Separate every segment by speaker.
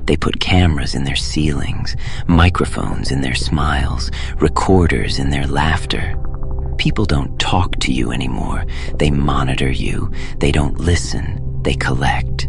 Speaker 1: They put cameras in their ceilings, microphones in their smiles, recorders in their laughter. People don't talk to you anymore. They monitor you. They don't listen. They collect.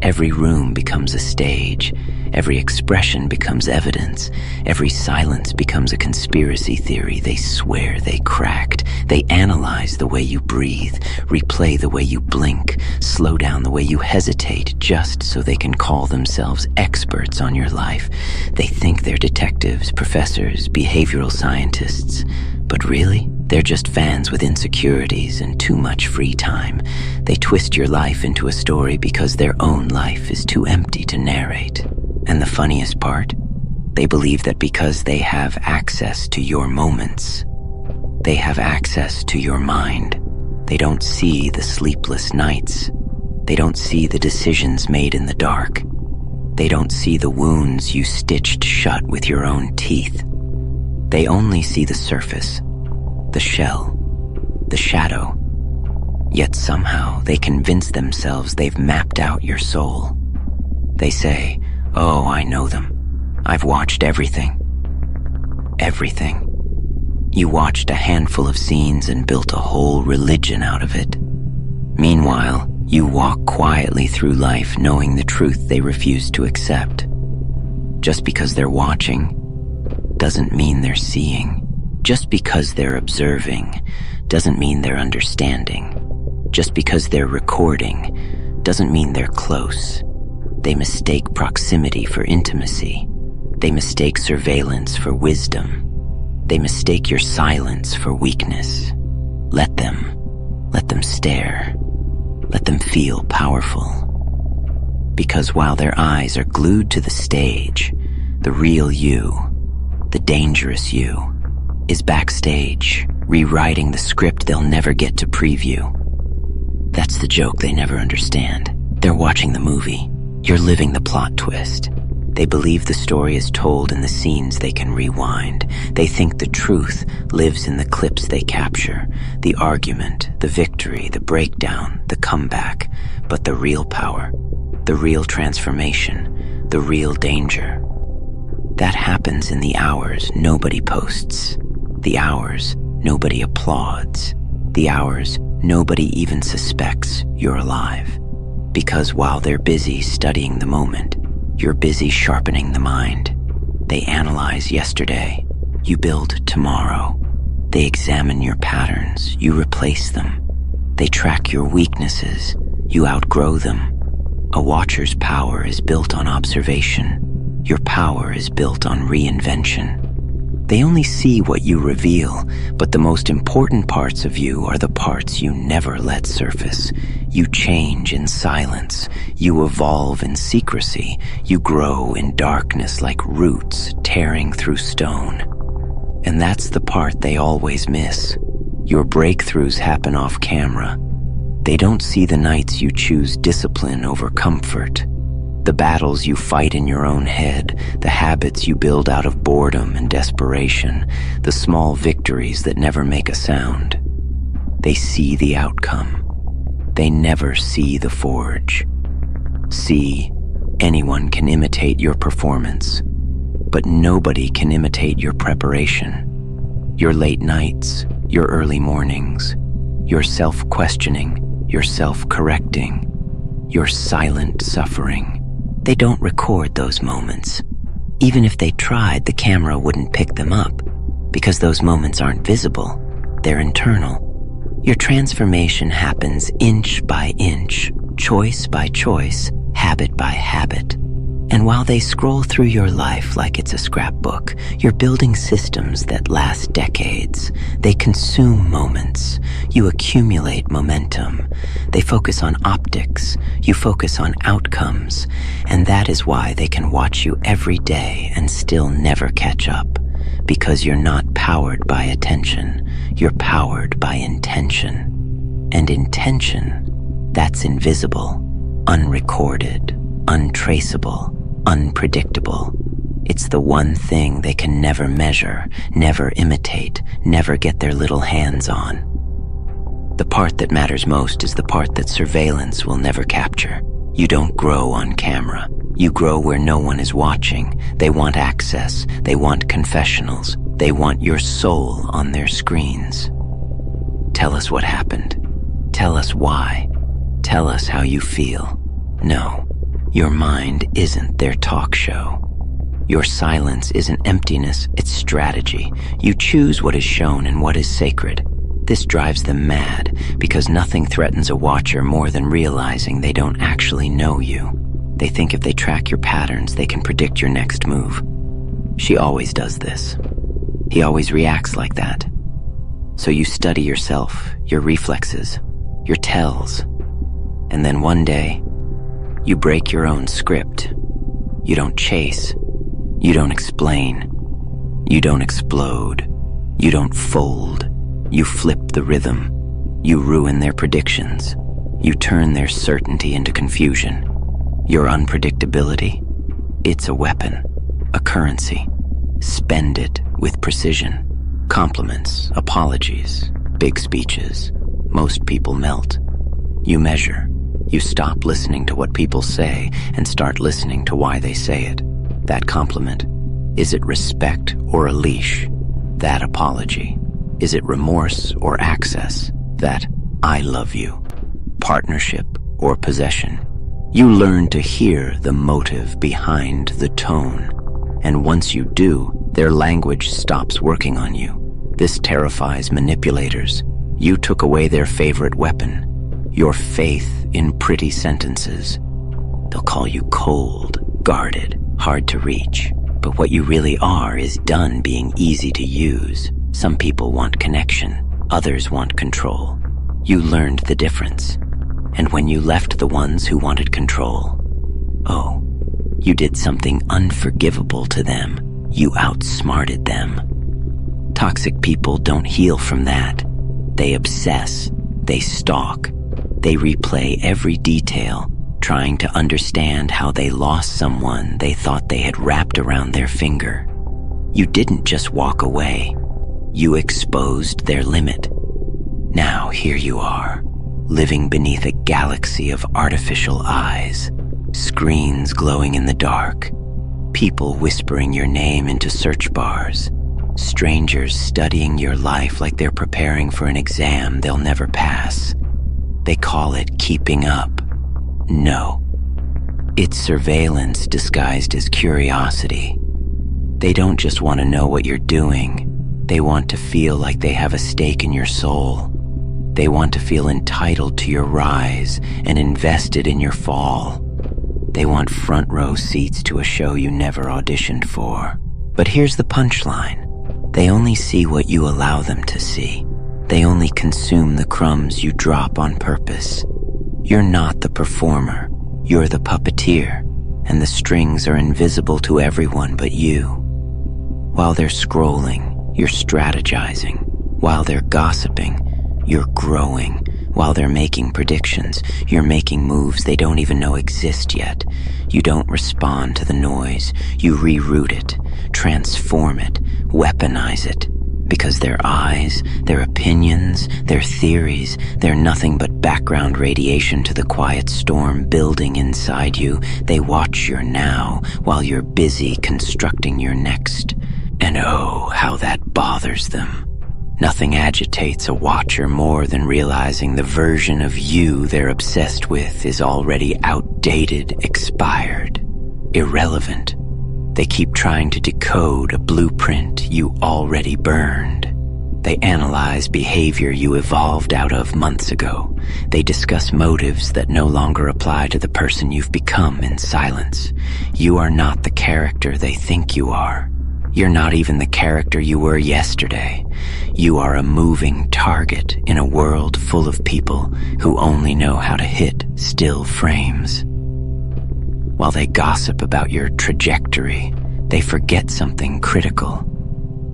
Speaker 1: Every room becomes a stage. Every expression becomes evidence. Every silence becomes a conspiracy theory. They swear they cracked. They analyze the way you breathe, replay the way you blink, slow down the way you hesitate, just so they can call themselves experts on your life. They think they're detectives, professors, behavioral scientists. But really, they're just fans with insecurities and too much free time. They twist your life into a story because their own life is too empty to narrate. And the funniest part? They believe that because they have access to your moments, they have access to your mind. They don't see the sleepless nights. They don't see the decisions made in the dark. They don't see the wounds you stitched shut with your own teeth. They only see the surface, the shell, the shadow. Yet somehow they convince themselves they've mapped out your soul. They say, "Oh, I know them. I've watched everything." Everything. You watched a handful of scenes and built a whole religion out of it. Meanwhile, you walk quietly through life knowing the truth they refuse to accept. Just because they're watching doesn't mean they're seeing. Just because they're observing doesn't mean they're understanding. Just because they're recording doesn't mean they're close. They mistake proximity for intimacy. They mistake surveillance for wisdom. They mistake your silence for weakness. Let them stare. Let them feel powerful. Because while their eyes are glued to the stage, the real you, the dangerous you, is backstage, rewriting the script they'll never get to preview. That's the joke they never understand. They're watching the movie. You're living the plot twist. They believe the story is told in the scenes they can rewind. They think the truth lives in the clips they capture, the argument, the victory, the breakdown, the comeback. But the real power, the real transformation, the real danger, that happens in the hours nobody posts, the hours nobody applauds, the hours nobody even suspects you're alive. Because while they're busy studying the moment, you're busy sharpening the mind. They analyze yesterday, you build tomorrow. They examine your patterns, you replace them. They track your weaknesses, you outgrow them. A watcher's power is built on observation. Your power is built on reinvention. They only see what you reveal, but the most important parts of you are the parts you never let surface. You change in silence. You evolve in secrecy. You grow in darkness like roots tearing through stone. And that's the part they always miss. Your breakthroughs happen off camera. They don't see the nights you choose discipline over comfort. The battles you fight in your own head, the habits you build out of boredom and desperation, the small victories that never make a sound. They see the outcome. They never see the forge. See, anyone can imitate your performance, but nobody can imitate your preparation. Your late nights, your early mornings, your self-questioning, your self-correcting, your silent suffering. They don't record those moments. Even if they tried, the camera wouldn't pick them up, because those moments aren't visible. They're internal. Your transformation happens inch by inch, choice by choice, habit by habit. And while they scroll through your life like it's a scrapbook, you're building systems that last decades. They consume moments. You accumulate momentum. They focus on optics. You focus on outcomes. And that is why they can watch you every day and still never catch up. Because you're not powered by attention. You're powered by intention. And intention, that's invisible, unrecorded, untraceable, unpredictable. It's the one thing they can never measure, never imitate, never get their little hands on. The part that matters most is the part that surveillance will never capture. You don't grow on camera. You grow where no one is watching. They want access. They want confessionals. They want your soul on their screens. Tell us what happened. Tell us why. Tell us how you feel. No, your mind isn't their talk show. Your silence isn't emptiness, it's strategy. You choose what is shown and what is sacred. This drives them mad because nothing threatens a watcher more than realizing they don't actually know you. They think if they track your patterns, they can predict your next move. She always does this. He always reacts like that. So you study yourself, your reflexes, your tells. And then one day, you break your own script. You don't chase. You don't explain. You don't explode. You don't fold. You flip the rhythm. You ruin their predictions. You turn their certainty into confusion. Your unpredictability, it's a weapon, a currency. Spend it with precision. Compliments, apologies, big speeches. Most people melt. You measure. You stop listening to what people say and start listening to why they say it. That compliment, is it respect or a leash? That apology, is it remorse or access? That I love you, partnership or possession? You learn to hear the motive behind the tone. And once you do, their language stops working on you. This terrifies manipulators. You took away their favorite weapon, your faith in pretty sentences. They'll call you cold, guarded, hard to reach. But what you really are is done being easy to use. Some people want connection, others want control. You learned the difference. And when you left the ones who wanted control, oh, you did something unforgivable to them. You outsmarted them. Toxic people don't heal from that. They obsess, they stalk, they replay every detail, trying to understand how they lost someone they thought they had wrapped around their finger. You didn't just walk away. You exposed their limit. Now here you are, living beneath a galaxy of artificial eyes, screens glowing in the dark, people whispering your name into search bars, strangers studying your life like they're preparing for an exam they'll never pass. They call it keeping up. No, it's surveillance disguised as curiosity. They don't just want to know what you're doing. They want to feel like they have a stake in your soul. They want to feel entitled to your rise and invested in your fall. They want front row seats to a show you never auditioned for. But here's the punchline. They only see what you allow them to see. They only consume the crumbs you drop on purpose. You're not the performer. You're the puppeteer, and the strings are invisible to everyone but you. While they're scrolling, you're strategizing. While they're gossiping, you're growing. While they're making predictions, you're making moves they don't even know exist yet. You don't respond to the noise. You reroute it, transform it, weaponize it. Because their eyes, their opinions, their theories, they're nothing but background radiation to the quiet storm building inside you. They watch your now while you're busy constructing your next. And oh, how that bothers them. Nothing agitates a watcher more than realizing the version of you they're obsessed with is already outdated, expired, irrelevant. They keep trying to decode a blueprint you already burned. They analyze behavior you evolved out of months ago. They discuss motives that no longer apply to the person you've become in silence. You are not the character they think you are. You're not even the character you were yesterday. You are a moving target in a world full of people who only know how to hit still frames. While they gossip about your trajectory, they forget something critical.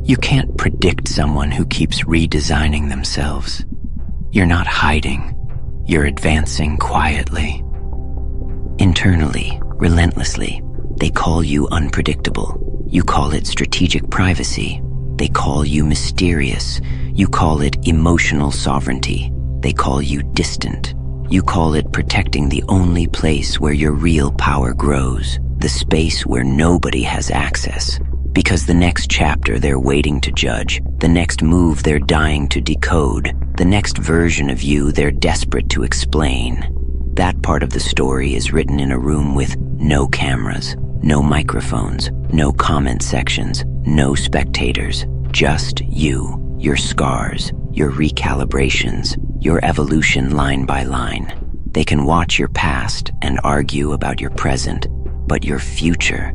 Speaker 1: You can't predict someone who keeps redesigning themselves. You're not hiding. You're advancing quietly. Internally, relentlessly, they call you unpredictable. You call it strategic privacy. They call you mysterious. You call it emotional sovereignty. They call you distant. You call it protecting the only place where your real power grows, the space where nobody has access. Because the next chapter they're waiting to judge, the next move they're dying to decode, the next version of you they're desperate to explain. That part of the story is written in a room with no cameras, no microphones, no comment sections, no spectators. Just you, your scars, your recalibrations, your evolution line by line. They can watch your past and argue about your present, but your future,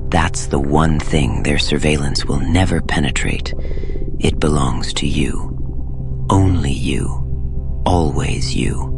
Speaker 1: that's the one thing their surveillance will never penetrate. It belongs to you. Only you. Always you.